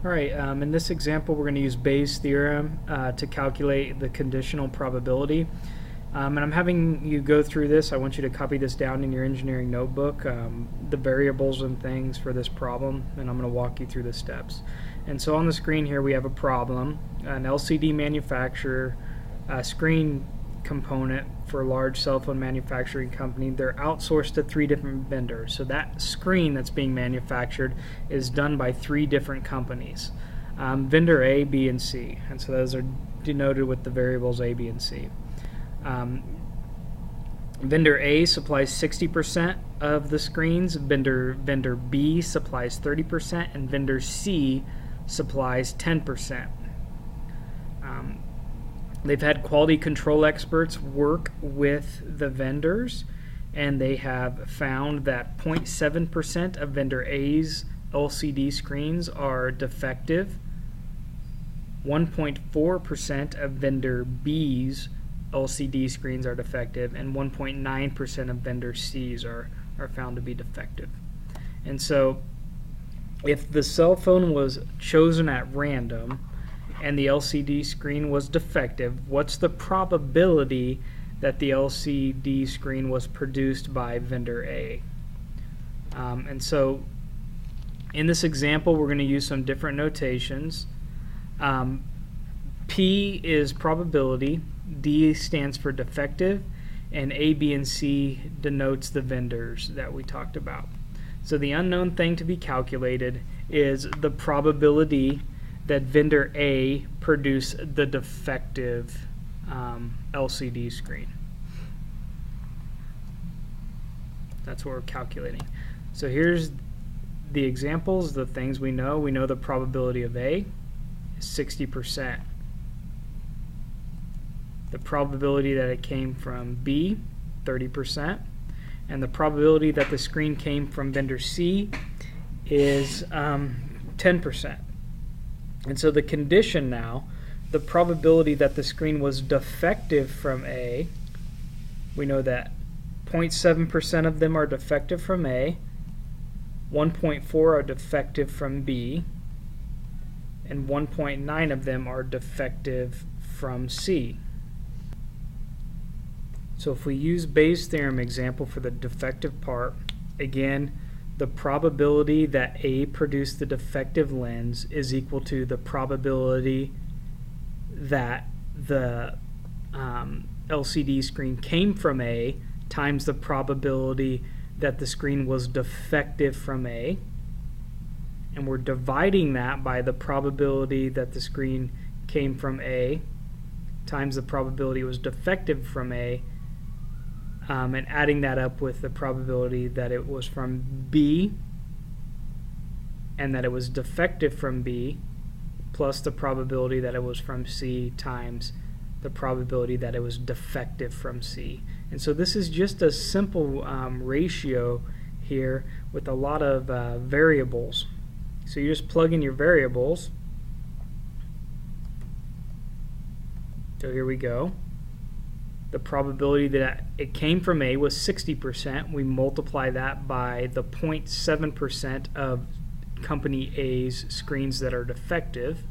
Alright, in this example we're going to use Bayes' theorem to calculate the conditional probability. And I'm having you go through this. I want you to copy this down in your engineering notebook, the variables and things for this problem, and I'm going to walk you through the steps. And so on the screen here we have a problem, an LCD manufacturer, screen component for a large cell phone manufacturing company. They're outsourced to 3 different vendors. So that screen that's being manufactured is done by 3 different companies. Vendor A, B, and C. And so those are denoted with the variables A, B, and C. Vendor A supplies 60% of the screens, vendor B supplies 30%, and vendor C supplies 10%. They've had quality control experts work with the vendors, and they have found that 0.7% of vendor A's LCD screens are defective, 1.4% of vendor B's LCD screens are defective, and 1.9% of vendor C's are found to be defective. And so if the cell phone was chosen at random and the LCD screen was defective, what's the probability that the LCD screen was produced by vendor A? And so in this example we're going to use some different notations. P is probability, D stands for defective, and A, B, and C denotes the vendors that we talked about. So the unknown thing to be calculated is the probability that vendor A produced the defective LCD screen. That's what we're calculating. So here's the examples, the things we know. We know the probability of A is 60%. The probability that it came from B, 30%. And the probability that the screen came from vendor C is 10%. And so the condition now, the probability that the screen was defective from A, we know that 0.7% of them are defective from A, 1.4 are defective from B, and 1.9 of them are defective from C. So if we use Bayes' theorem example for the defective part, again, the probability that A produced the defective lens is equal to the probability that the LCD screen came from A times the probability that the screen was defective from A. And we're dividing that by the probability that the screen came from A times the probability it was defective from A, and adding that up with the probability that it was from B and that it was defective from B, plus the probability that it was from C times the probability that it was defective from C. And so this is just a simple ratio here with a lot of variables. So you just plug in your variables. So here we go. The probability that it came from A was 60%. We multiply that by the 0.7% of company A's screens that are defective.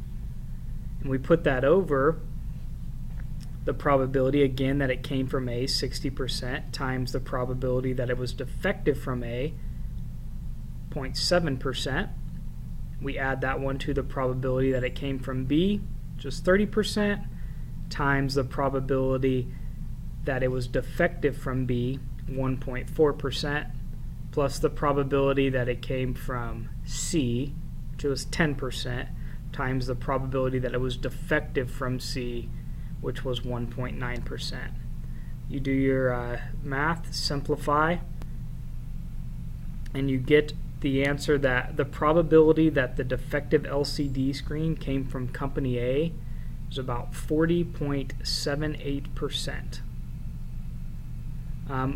And we put that over the probability, again, that it came from A, 60%, times the probability that it was defective from A, 0.7%. We add that one to the probability that it came from B, just 30%, times the probability that it was defective from B, 1.4%, plus the probability that it came from C, which was 10%, times the probability that it was defective from C, which was 1.9%. You do your math, simplify, and you get the answer that the probability that the defective LCD screen came from company A is about 40.78%.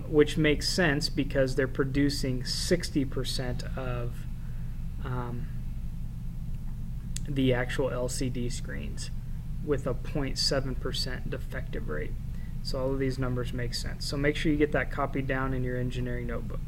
Which makes sense because they're producing 60% of the actual LCD screens with a 0.7% defective rate. So all of these numbers make sense. So make sure you get that copied down in your engineering notebook.